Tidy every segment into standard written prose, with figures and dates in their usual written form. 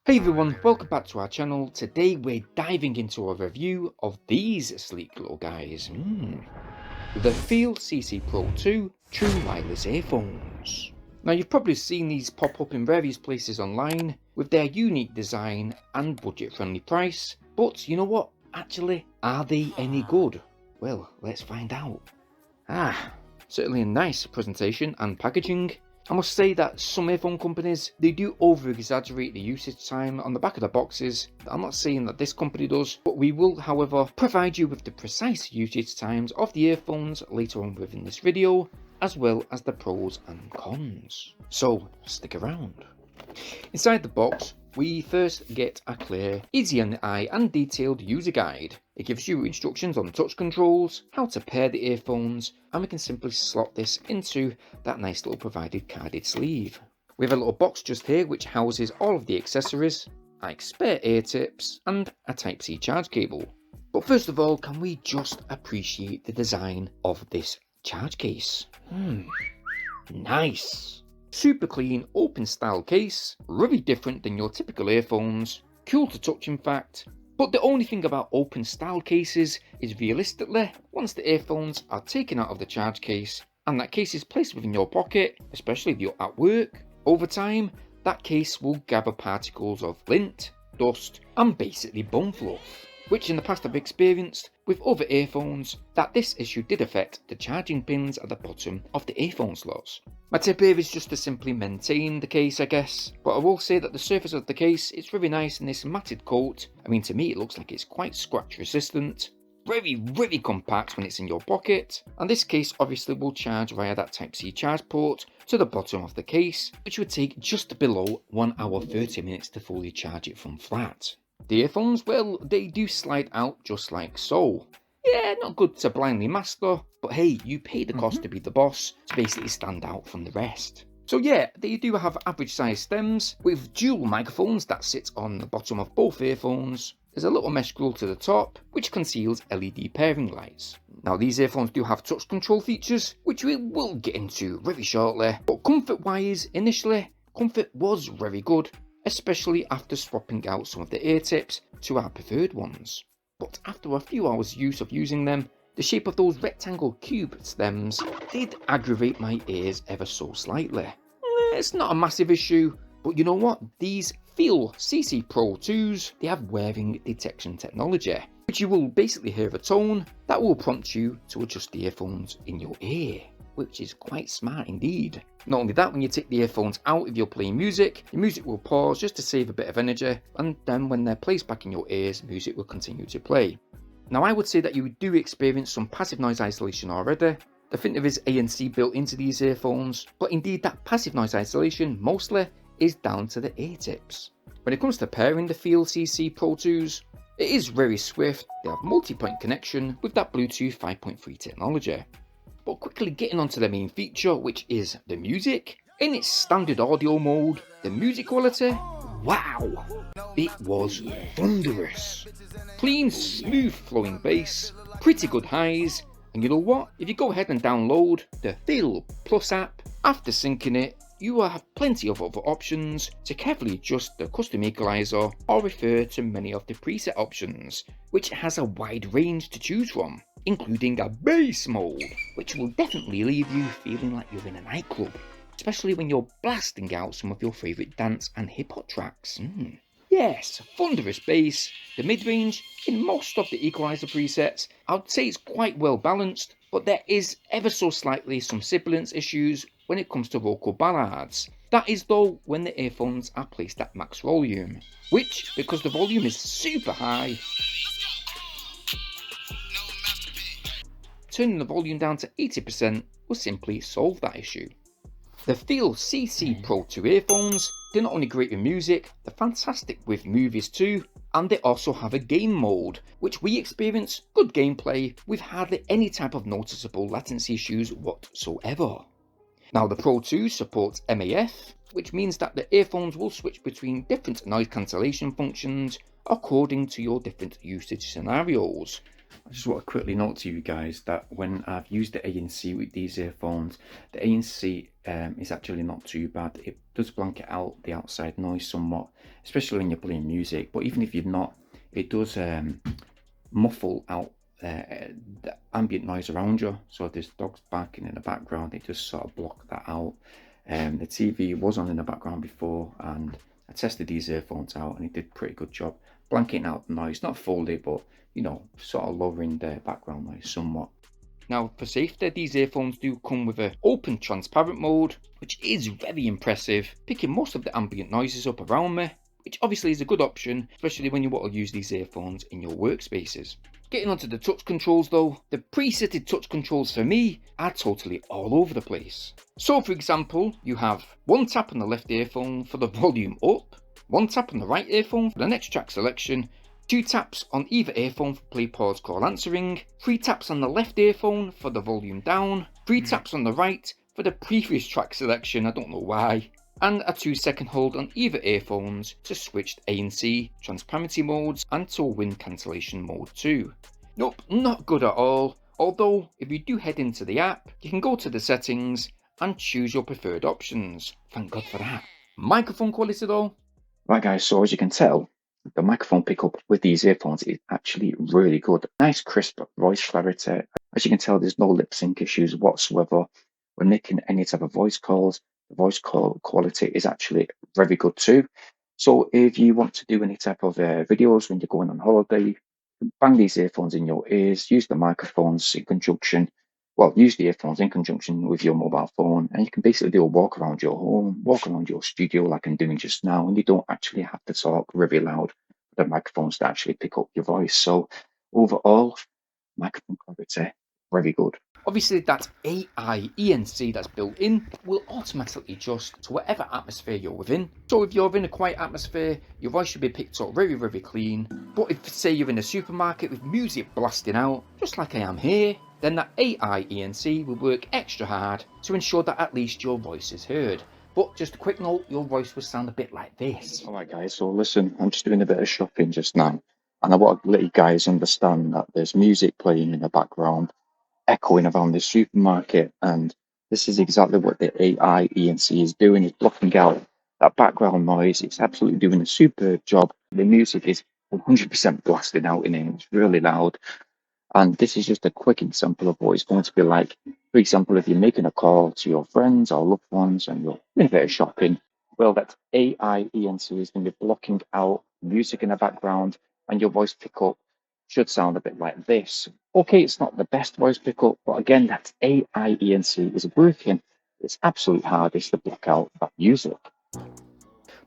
Hey everyone, welcome back to our channel. Today we're diving into a review of these sleek little guys. The FIIL CC-PRO2 True Wireless Earphones. Now you've probably seen these pop up in various places online with their unique design and budget friendly price, but you know what? Actually, are they any good? Well, let's find out. Certainly a nice presentation and packaging. I must say that some earphone companies, they do over exaggerate the usage time on the back of the boxes. I'm not saying that this company does, but we will however provide you with the precise usage times of the earphones later on within this video, as well as the pros and cons. So stick around. Inside the box, we first get a clear, easy on the eye and detailed user guide. It gives you instructions on touch controls, how to pair the earphones, and we can simply slot this into that nice little provided carded sleeve. We have a little box just here which houses all of the accessories, like spare ear tips and a Type-C charge cable. But first of all, can we just appreciate the design of this charge case? Nice! Super clean, open style case, really different than your typical earphones, cool to touch in fact. But the only thing about open style cases is realistically, once the earphones are taken out of the charge case and that case is placed within your pocket, especially if you're at work, over time, that case will gather particles of lint, dust and basically bone fluff. Which in the past I've experienced with other earphones that this issue did affect the charging pins at the bottom of the earphone slots. My tip here is just to simply maintain the case I guess, but I will say that the surface of the case is really nice in this matted coat. I mean, to me it looks like it's quite scratch resistant, very compact when it's in your pocket, and this case obviously will charge via that Type-C charge port to the bottom of the case, which would take just below 1 hour 30 minutes to fully charge it from flat. The earphones, well, they do slide out just like so. Yeah, not good to blindly master, but hey, you pay the cost to be the boss, to basically stand out from the rest. So yeah, they do have average size stems, with dual microphones that sit on the bottom of both earphones. There's a little mesh grill to the top, which conceals LED pairing lights. Now these earphones do have touch control features, which we will get into very shortly, but comfort wise, initially, comfort was very good, especially after swapping out some of the ear tips to our preferred ones. But after a few hours use of using them, the shape of those rectangle cube stems did aggravate my ears ever so slightly. It's not a massive issue, but you know what? These FIIL CC-PRO2s, they have wearing detection technology, which you will basically hear a tone that will prompt you to adjust the earphones in your ear, which is quite smart indeed. Not only that, when you take the earphones out if you're playing music, the music will pause just to save a bit of energy, and then when they're placed back in your ears, music will continue to play. Now I would say that you do experience some passive noise isolation already. I think there is ANC built into these earphones, but indeed that passive noise isolation mostly is down to the ear tips. When it comes to pairing the FIIL CC-PRO2s, it is very swift. They have multi-point connection with that Bluetooth 5.3 technology. But quickly getting onto the main feature, which is the music. In its standard audio mode, the music quality, wow, it was thunderous. Clean, smooth flowing bass, pretty good highs, and you know what? If you go ahead and download the FIIL Plus app, after syncing it, you will have plenty of other options to carefully adjust the custom equalizer or refer to many of the preset options, which has a wide range to choose from, including a bass mode, which will definitely leave you feeling like you're in a nightclub, especially when you're blasting out some of your favourite dance and hip hop tracks. Yes, thunderous bass. The mid-range in most of the equalizer presets, I would say it's quite well balanced, but there is ever so slightly some sibilance issues when it comes to vocal ballads. That is though when the earphones are placed at max volume, which, because the volume is super high, turning the volume down to 80% will simply solve that issue. The FIIL CC-PRO2 earphones, they're not only great with music, they're fantastic with movies too, and they also have a game mode, which we experience good gameplay with hardly any type of noticeable latency issues whatsoever. Now the Pro 2 supports MAF, which means that the earphones will switch between different noise cancellation functions according to your different usage scenarios. I just want to quickly note to you guys that when I've used the ANC with these earphones, the ANC is actually not too bad. It does blanket out the outside noise somewhat, especially when you're playing music, but even if you're not, it does muffle out the ambient noise around you. So if there's dogs barking in the background, it just sort of block that out. The TV was on in the background before, and I tested these earphones out and it did a pretty good job blanketing out the noise, not fully, but you know, sort of lowering the background noise somewhat. Now, for safety, these earphones do come with an open transparent mode, which is very impressive, picking most of the ambient noises up around me, which obviously is a good option, especially when you want to use these earphones in your workspaces. Getting onto the touch controls though, the presetted touch controls for me are totally all over the place. So for example, you have one tap on the left earphone for the volume up, one tap on the right earphone for the next track selection, 2 taps on either earphone for play, pause, call answering, 3 taps on the left earphone for the volume down, 3 taps on the right for the previous track selection, I don't know why, and a 2-second hold on either earphones to switch to ANC, transparency modes and to wind cancellation mode too. Nope, not good at all, although if you do head into the app, you can go to the settings and choose your preferred options. Thank God for that. Microphone quality though? Right guys, so as you can tell, the microphone pickup with these earphones is actually really good. Nice crisp voice clarity. As you can tell, there's no lip sync issues whatsoever. When making any type of voice calls, the voice call quality is actually very good too. So if you want to do any type of videos when you're going on holiday, bang these earphones in your ears, use the microphones in conjunction, well, use the earphones in conjunction with your mobile phone, and you can basically do a walk around your home, walk around your studio like I'm doing just now, and you don't actually have to talk really loud for the microphones to actually pick up your voice. So overall, microphone quality, very good. Obviously that AI ANC that's built in will automatically adjust to whatever atmosphere you're within. So if you're in a quiet atmosphere, your voice should be picked up very, very clean. But if say you're in a supermarket with music blasting out, just like I am here, then that AI ANC will work extra hard to ensure that at least your voice is heard. But just a quick note, your voice will sound a bit like this. Alright guys, so listen, I'm just doing a bit of shopping just now, and I want to let you guys understand that there's music playing in the background, echoing around the supermarket, and this is exactly what the AI ENC is doing. It's blocking out that background noise. It's absolutely doing a superb job. The music is 100% blasting out in it. It's really loud. And this is just a quick example of what it's going to be like. For example, if you're making a call to your friends or loved ones and you're doing a bit of shopping, well, that AI ENC is going to be blocking out music in the background, and your voice pickup should sound a bit like this. Okay, it's not the best voice pickup, but again, that AI ENC is working its absolute hardest to block out that music.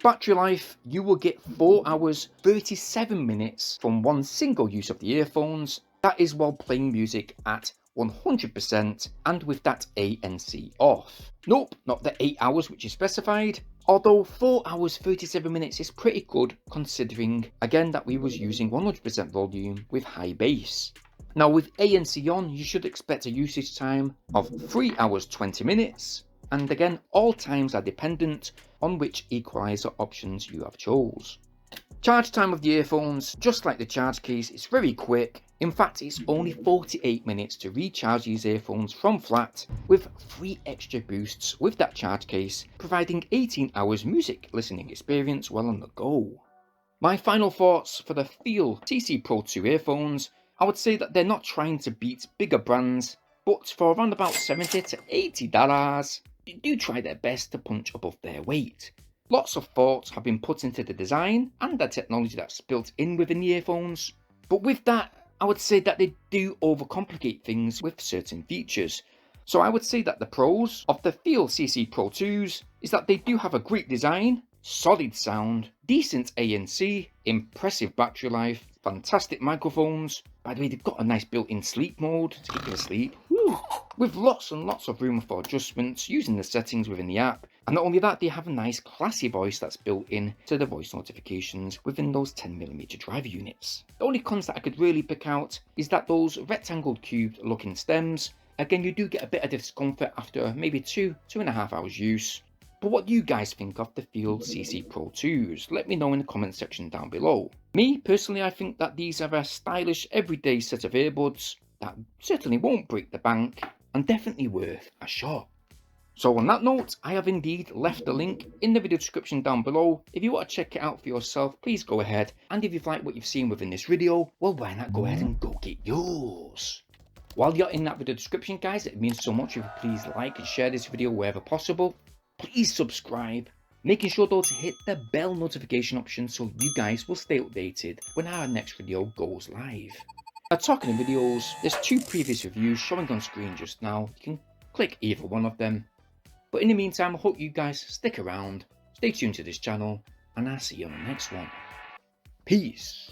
Battery life, you will get 4 hours 37 minutes from one single use of the earphones. That is while playing music at 100% and with that ANC off. Nope, not the 8 hours which is specified, although 4 hours 37 minutes is pretty good considering again that we was using 100% volume with high bass. Now with ANC on, you should expect a usage time of 3 hours 20 minutes, and again all times are dependent on which equalizer options you have chose. Charge time of the earphones, just like the charge case, is very quick. In fact, it's only 48 minutes to recharge these earphones from flat, with 3 extra boosts with that charge case, providing 18 hours music listening experience while on the go. My final thoughts for the FIIL CC-PRO2 earphones, I would say that they're not trying to beat bigger brands, but for around about $70 to $80, they do try their best to punch above their weight. Lots of thoughts have been put into the design and the technology that's built in within the earphones, but with that, I would say that they do overcomplicate things with certain features. So I would say that the pros of the FIIL CC-PRO2s is that they do have a great design, solid sound, decent ANC, impressive battery life, fantastic microphones. By the way, they've got a nice built-in sleep mode to keep you asleep. Woo! With lots and lots of room for adjustments using the settings within the app. And not only that, they have a nice classy voice that's built in to the voice notifications within those 10mm driver units. The only cons that I could really pick out is that those rectangle cubed looking stems, again you do get a bit of discomfort after maybe 2.5 hours use. But what do you guys think of the FIIL CC-PRO2s? Let me know in the comment section down below. Me, personally, I think that these are a stylish everyday set of earbuds that certainly won't break the bank and definitely worth a shot. So on that note, I have indeed left the link in the video description down below. If you want to check it out for yourself, please go ahead. And if you've liked what you've seen within this video, well, why not go ahead and go get yours. While you're in that video description, guys, it means so much if you please like and share this video wherever possible. Please subscribe, making sure though to hit the bell notification option so you guys will stay updated when our next video goes live. Now, talking of videos, there's 2 previous reviews showing on screen just now. You can click either one of them. But in the meantime, I hope you guys stick around, stay tuned to this channel, and I'll see you on the next one. Peace.